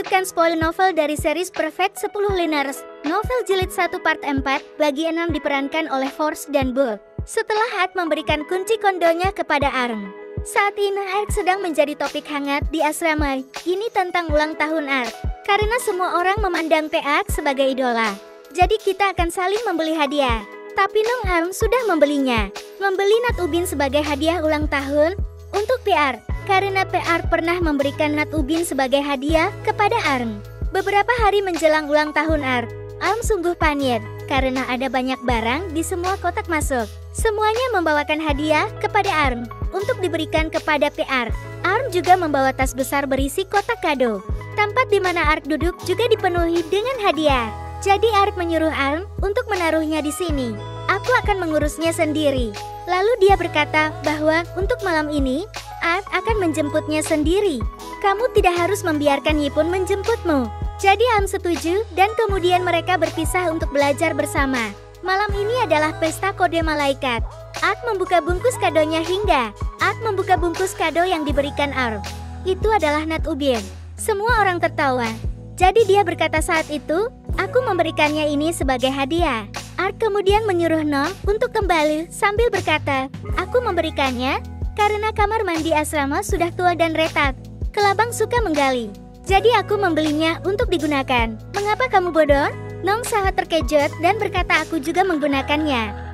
melanjutkan spoil novel dari series Perfect 10 Liners. Novel jilid 1 part 4, bagi 6 diperankan oleh Force dan Bull. Setelah Ark memberikan kunci kondonya kepada Arm. Saat ini Ark sedang menjadi topik hangat di asrama. Ini tentang ulang tahun Ark. Karena semua orang memandang Ark sebagai idola. Jadi kita akan saling membeli hadiah. Tapi Nong Arm sudah membelinya. Membeli Nat Ubin sebagai hadiah ulang tahun untuk PR. Karena PR pernah memberikan Nat Ubin sebagai hadiah kepada Arm. Beberapa hari menjelang ulang tahun Arm sungguh panik karena ada banyak barang di semua kotak masuk. Semuanya membawakan hadiah kepada Arm untuk diberikan kepada PR. Arm juga membawa tas besar berisi kotak kado. Tempat di mana Ark duduk juga dipenuhi dengan hadiah. Jadi Ark menyuruh Arm untuk menaruhnya di sini. Aku akan mengurusnya sendiri. Lalu dia berkata bahwa untuk malam ini Ark akan menjemputnya sendiri. Kamu tidak harus membiarkan Yipun menjemputmu. Jadi Arm setuju dan kemudian mereka berpisah untuk belajar bersama. Malam ini adalah pesta kode malaikat. Ark membuka bungkus kadonya hingga Ark membuka bungkus kado yang diberikan Arm. Itu adalah Nat Ubin. Semua orang tertawa. Jadi dia berkata saat itu, aku memberikannya ini sebagai hadiah. Ark kemudian menyuruh Nong untuk kembali sambil berkata, aku memberikannya karena kamar mandi asrama sudah tua dan retak. Kelabang suka menggali. Jadi aku membelinya untuk digunakan. Mengapa kamu bodoh? Nong sangat terkejut dan berkata aku juga menggunakannya.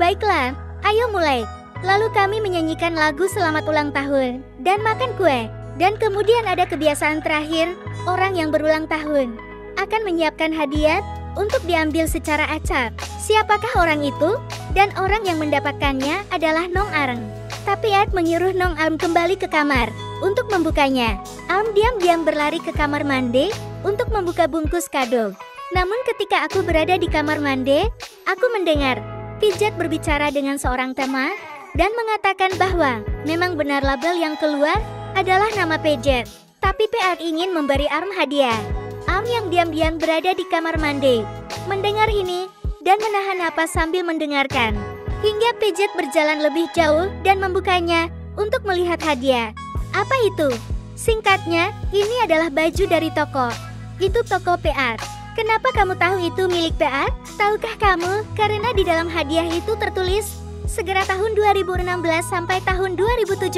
Baiklah, ayo mulai. Lalu kami menyanyikan lagu selamat ulang tahun dan makan kue. Dan kemudian ada kebiasaan terakhir, orang yang berulang tahun akan menyiapkan hadiah untuk diambil secara acak. Siapakah orang itu? Dan orang yang mendapatkannya adalah Nong Arm. Tapi Ark menyuruh Nong Arm kembali ke kamar untuk membukanya. Arm diam-diam berlari ke kamar mandi untuk membuka bungkus kado. Namun ketika aku berada di kamar mandi, aku mendengar Pidget berbicara dengan seorang teman dan mengatakan bahwa memang benar label yang keluar adalah nama Pidget. Tapi Ark ingin memberi Arm hadiah. Arm yang diam-diam berada di kamar mandi mendengar ini dan menahan napas sambil mendengarkan. Hingga Pidget berjalan lebih jauh dan membukanya untuk melihat hadiah. Apa itu? Singkatnya, ini adalah baju dari toko. Itu toko PR. Kenapa kamu tahu itu milik PR? Tahukah kamu, karena di dalam hadiah itu tertulis segera tahun 2016 sampai tahun 2017.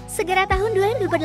Segera tahun 2018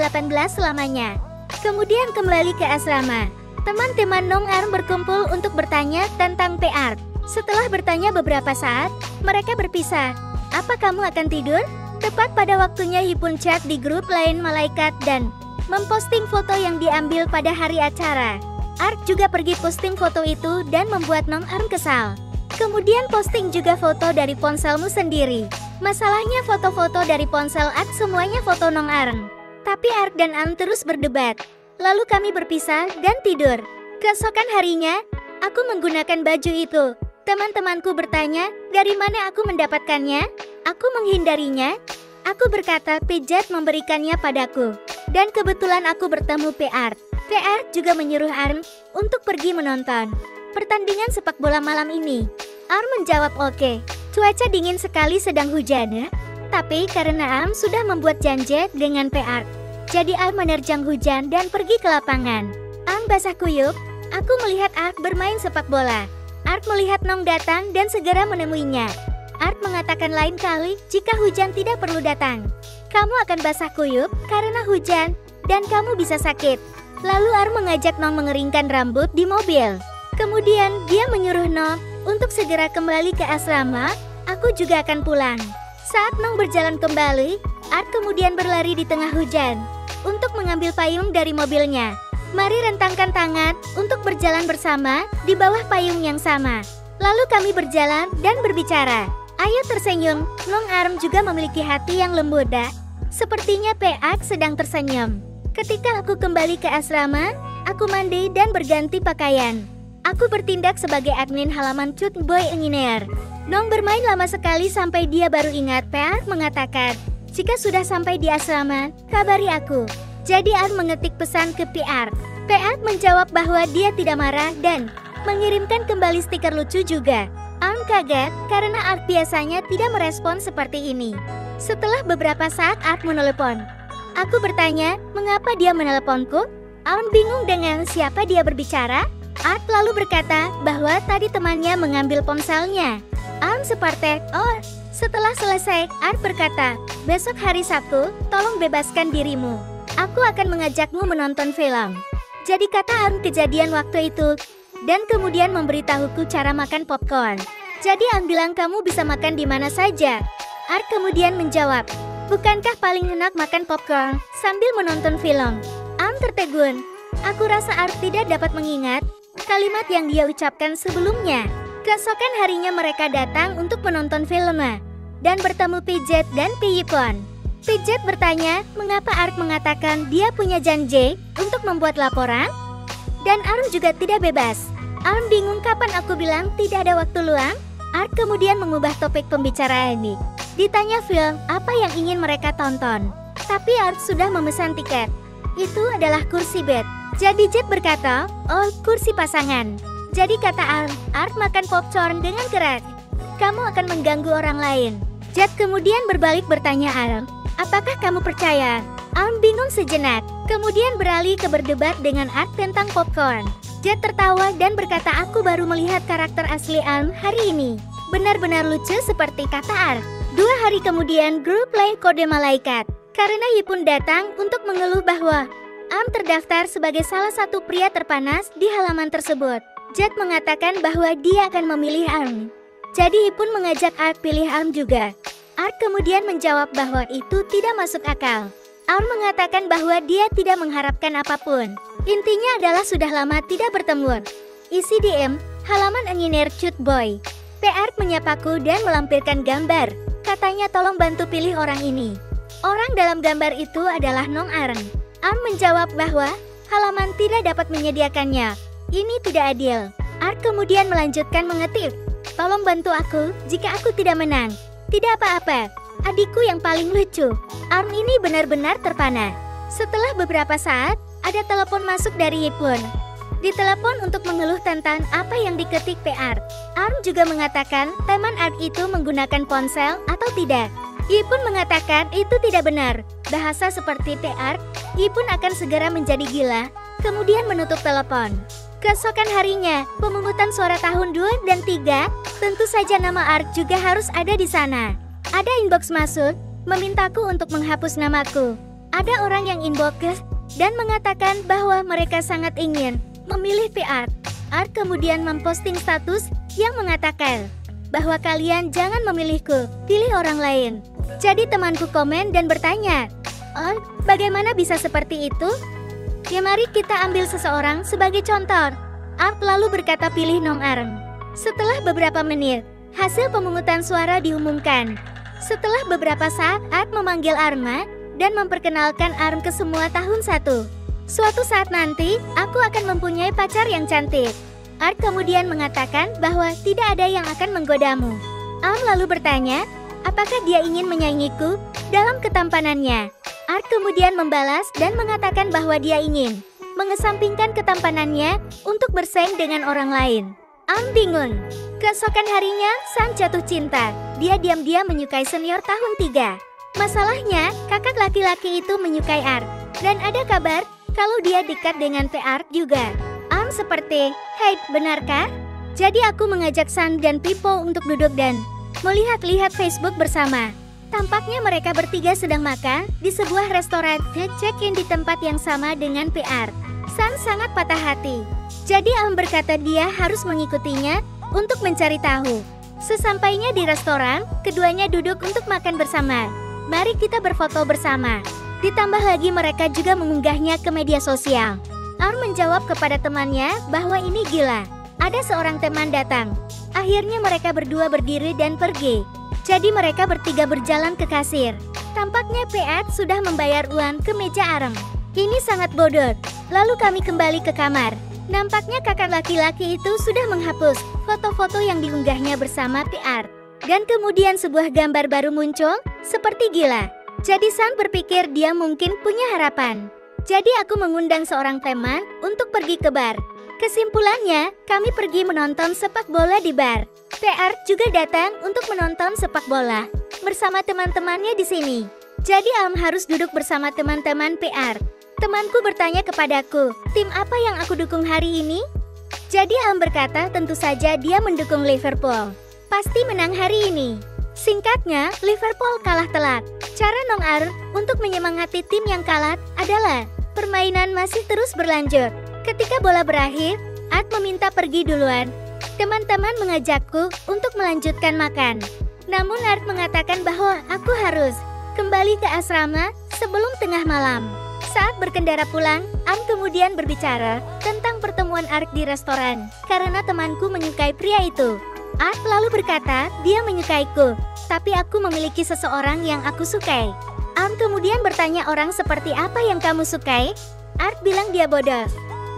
selamanya. Kemudian kembali ke asrama. Teman-teman Nong Arm berkumpul untuk bertanya tentang PR. Setelah bertanya beberapa saat, mereka berpisah. Apa kamu akan tidur? Tepat pada waktunya Yipun chat di grup lain malaikat dan memposting foto yang diambil pada hari acara. Ark juga pergi posting foto itu dan membuat Nong Arm kesal. Kemudian posting juga foto dari ponselmu sendiri. Masalahnya foto-foto dari ponsel Ark semuanya foto Nong Arm. Tapi Ark dan Arm terus berdebat. Lalu kami berpisah dan tidur. Keesokan harinya, aku menggunakan baju itu. Teman-temanku bertanya, dari mana aku mendapatkannya? Aku menghindarinya. Aku berkata Pidget memberikannya padaku. Dan kebetulan aku bertemu PR. PR juga menyuruh Arm untuk pergi menonton pertandingan sepak bola malam ini. Arm menjawab oke. Cuaca dingin sekali sedang hujan. Tapi karena Arm sudah membuat janji dengan PR, jadi Arm menerjang hujan dan pergi ke lapangan. Arm basah kuyup. Aku melihat Ark bermain sepak bola. Ark melihat Nong datang dan segera menemuinya. Ark mengatakan lain kali jika hujan tidak perlu datang. Kamu akan basah kuyup karena hujan dan kamu bisa sakit. Lalu Ark mengajak Nong mengeringkan rambut di mobil. Kemudian dia menyuruh Nong untuk segera kembali ke asrama. Aku juga akan pulang. Saat Nong berjalan kembali, Ark kemudian berlari di tengah hujan untuk mengambil payung dari mobilnya. Mari rentangkan tangan untuk berjalan bersama di bawah payung yang sama. Lalu kami berjalan dan berbicara. Ayo tersenyum. Nong Arm juga memiliki hati yang lembut. Sepertinya Ark sedang tersenyum. Ketika aku kembali ke asrama, aku mandi dan berganti pakaian. Aku bertindak sebagai admin halaman Cut Boy Engineer. Nong bermain lama sekali sampai dia baru ingat Ark mengatakan, jika sudah sampai di asrama, kabari aku. Jadi Ark mengetik pesan ke PR. PR menjawab bahwa dia tidak marah dan mengirimkan kembali stiker lucu juga. Ark kaget karena Ark biasanya tidak merespon seperti ini. Setelah beberapa saat Ark menelepon. Aku bertanya, mengapa dia meneleponku? Arm bingung dengan siapa dia berbicara. Art lalu berkata bahwa tadi temannya mengambil ponselnya. Arm seperti, oh. Setelah selesai, Art berkata, besok hari Sabtu, tolong bebaskan dirimu. Aku akan mengajakmu menonton film. Jadi kata Arm kejadian waktu itu, dan kemudian memberitahuku cara makan popcorn. Jadi Arm bilang kamu bisa makan di mana saja. Art kemudian menjawab, bukankah paling enak makan popcorn sambil menonton film? Arm tertegun. Aku rasa Art tidak dapat mengingat kalimat yang dia ucapkan sebelumnya. Keesokan harinya mereka datang untuk menonton filmnya dan bertemu Pidget dan Piyipon. Pidget bertanya mengapa Art mengatakan dia punya janji untuk membuat laporan, dan Arm juga tidak bebas. Arm bingung kapan aku bilang tidak ada waktu luang. Art kemudian mengubah topik pembicaraan ini. Ditanya film apa yang ingin mereka tonton, tapi Art sudah memesan tiket. Itu adalah kursi bed. Jadi Jet berkata, oh kursi pasangan. Jadi kata Art makan popcorn dengan keras. Kamu akan mengganggu orang lain. Jet kemudian berbalik bertanya Arm, apakah kamu percaya? Arm bingung sejenak, kemudian beralih ke berdebat dengan Art tentang popcorn. Jet tertawa dan berkata aku baru melihat karakter asli Arm hari ini. Benar-benar lucu seperti kata Art. 2 hari kemudian grup lain kode malaikat. Karena Yipun datang untuk mengeluh bahwa Arm terdaftar sebagai salah satu pria terpanas di halaman tersebut. Jet mengatakan bahwa dia akan memilih Arm. Jadi Ipun mengajak Art pilih Arm juga. Art kemudian menjawab bahwa itu tidak masuk akal. Arm mengatakan bahwa dia tidak mengharapkan apapun. Intinya adalah sudah lama tidak bertemu. Isi DM, halaman engineer Cute Boy. Art menyapaku dan melampirkan gambar. Katanya tolong bantu pilih orang ini. Orang dalam gambar itu adalah Nong Arm. Arm menjawab bahwa halaman tidak dapat menyediakannya. Ini tidak adil. Art kemudian melanjutkan mengetik, tolong bantu aku jika aku tidak menang. Tidak apa-apa, adikku yang paling lucu. Arm ini benar-benar terpana. Setelah beberapa saat, ada telepon masuk dari Yipun. Ditelepon untuk mengeluh tentang apa yang diketik Art. Arm juga mengatakan teman Art itu menggunakan ponsel atau tidak. Yipun mengatakan itu tidak benar. Bahasa seperti Art, Yipun akan segera menjadi gila, kemudian menutup telepon. Keesokan harinya, pemungutan suara tahun 2 dan 3, tentu saja nama Art juga harus ada di sana. Ada inbox masuk, memintaku untuk menghapus namaku. Ada orang yang inbox dan mengatakan bahwa mereka sangat ingin memilih Art. Art kemudian memposting status yang mengatakan bahwa kalian jangan memilihku, pilih orang lain. Jadi temanku komen dan bertanya, oh, bagaimana bisa seperti itu? Ya mari kita ambil seseorang sebagai contoh. Art lalu berkata pilih Nong Arm. Setelah beberapa menit, hasil pemungutan suara diumumkan. Setelah beberapa saat, Art memanggil Arma dan memperkenalkan Arm ke semua tahun 1. Suatu saat nanti, aku akan mempunyai pacar yang cantik. Art kemudian mengatakan bahwa tidak ada yang akan menggodamu. Arm lalu bertanya, apakah dia ingin menyaingiku dalam ketampanannya? Art kemudian membalas dan mengatakan bahwa dia ingin mengesampingkan ketampanannya untuk bersaing dengan orang lain. Arm bingung. Keesokan harinya, San jatuh cinta. Dia diam-diam menyukai senior tahun 3. Masalahnya, kakak laki-laki itu menyukai Art. Dan ada kabar kalau dia dekat dengan Art juga. Arm seperti, hei, benarkah? Jadi aku mengajak San dan Pipo untuk duduk dan melihat-lihat Facebook bersama. Tampaknya mereka bertiga sedang makan di sebuah restoran. Check-in di tempat yang sama dengan Art. San sangat patah hati. Jadi Arm berkata dia harus mengikutinya untuk mencari tahu. Sesampainya di restoran, keduanya duduk untuk makan bersama. Mari kita berfoto bersama. Ditambah lagi mereka juga mengunggahnya ke media sosial. Arm menjawab kepada temannya bahwa ini gila. Ada seorang teman datang. Akhirnya mereka berdua berdiri dan pergi. Jadi mereka bertiga berjalan ke kasir. Tampaknya Art sudah membayar uang ke meja Arm. Ini sangat bodoh. Lalu kami kembali ke kamar. Nampaknya kakak laki-laki itu sudah menghapus foto-foto yang diunggahnya bersama Art. Dan kemudian sebuah gambar baru muncul, seperti gila. Jadi San berpikir dia mungkin punya harapan. Jadi aku mengundang seorang teman untuk pergi ke bar. Kesimpulannya, kami pergi menonton sepak bola di bar. Art juga datang untuk menonton sepak bola bersama teman-temannya di sini. Jadi Arm harus duduk bersama teman-teman Art. Temanku bertanya kepadaku, tim apa yang aku dukung hari ini? Jadi Am berkata tentu saja dia mendukung Liverpool. Pasti menang hari ini. Singkatnya, Liverpool kalah telak. Cara Nong Ar untuk menyemangati tim yang kalah adalah permainan masih terus berlanjut. Ketika bola berakhir, Art meminta pergi duluan. Teman-teman mengajakku untuk melanjutkan makan. Namun Art mengatakan bahwa aku harus kembali ke asrama sebelum tengah malam. Saat berkendara pulang, Am kemudian berbicara tentang pertemuan Art di restoran karena temanku menyukai pria itu. Art lalu berkata dia menyukaiku, tapi aku memiliki seseorang yang aku sukai. Am kemudian bertanya orang seperti apa yang kamu sukai? Art bilang dia bodoh.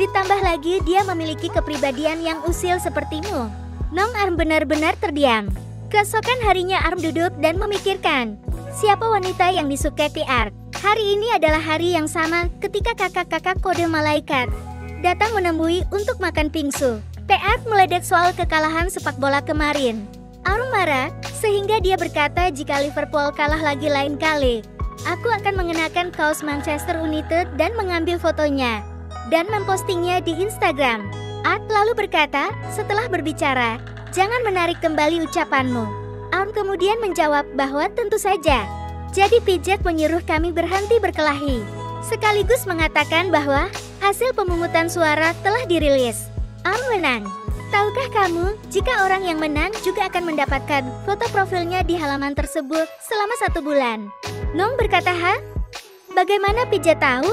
Ditambah lagi dia memiliki kepribadian yang usil sepertimu. Nong Arm benar-benar terdiam. Keesokan harinya Arm duduk dan memikirkan, siapa wanita yang disukai Art? Hari ini adalah hari yang sama ketika kakak-kakak kode malaikat datang menemui untuk makan pingsu. Art meledek soal kekalahan sepak bola kemarin. Arm marah, sehingga dia berkata jika Liverpool kalah lagi lain kali, aku akan mengenakan kaos Manchester United dan mengambil fotonya dan mempostingnya di Instagram. Art lalu berkata, setelah berbicara, jangan menarik kembali ucapanmu. Arm kemudian menjawab bahwa tentu saja. Jadi Pijet menyuruh kami berhenti berkelahi, sekaligus mengatakan bahwa hasil pemungutan suara telah dirilis. Arm menang. Tahukah kamu, jika orang yang menang juga akan mendapatkan foto profilnya di halaman tersebut selama 1 bulan. Nong berkata, "Hah? Bagaimana Pijet tahu?"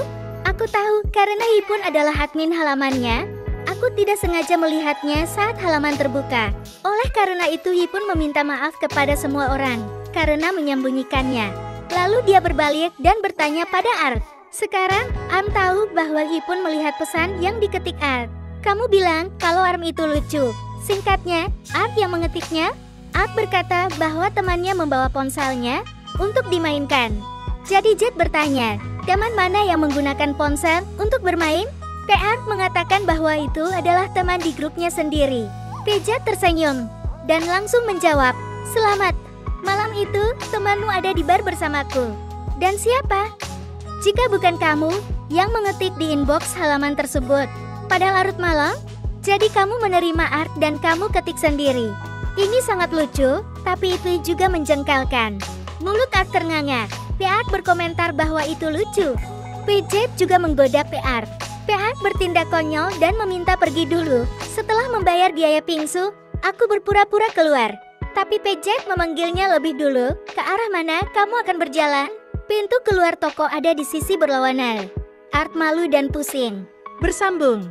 Aku tahu karena Hipun adalah admin halamannya. Aku tidak sengaja melihatnya saat halaman terbuka. Oleh karena itu Hipun meminta maaf kepada semua orang karena menyembunyikannya. Lalu dia berbalik dan bertanya pada Art. Sekarang, Arm tahu bahwa Hipun melihat pesan yang diketik Art. Kamu bilang kalau Arm itu lucu. Singkatnya, Art yang mengetiknya. Art berkata bahwa temannya membawa ponselnya untuk dimainkan. Jadi Jet bertanya, teman mana yang menggunakan ponsel untuk bermain? Art mengatakan bahwa itu adalah teman di grupnya sendiri. Jet tersenyum dan langsung menjawab, selamat. Malam itu, temanmu ada di bar bersamaku. Dan siapa? Jika bukan kamu yang mengetik di inbox halaman tersebut pada larut malam, jadi kamu menerima Art dan kamu ketik sendiri. Ini sangat lucu, tapi itu juga menjengkelkan. Mulut Art ternganga. Art berkomentar bahwa itu lucu. Jet juga menggoda Art. Art bertindak konyol dan meminta pergi dulu. Setelah membayar biaya pingsu, aku berpura-pura keluar. Tapi Jet memanggilnya lebih dulu. Ke arah mana kamu akan berjalan? Pintu keluar toko ada di sisi berlawanan. Art malu dan pusing. Bersambung.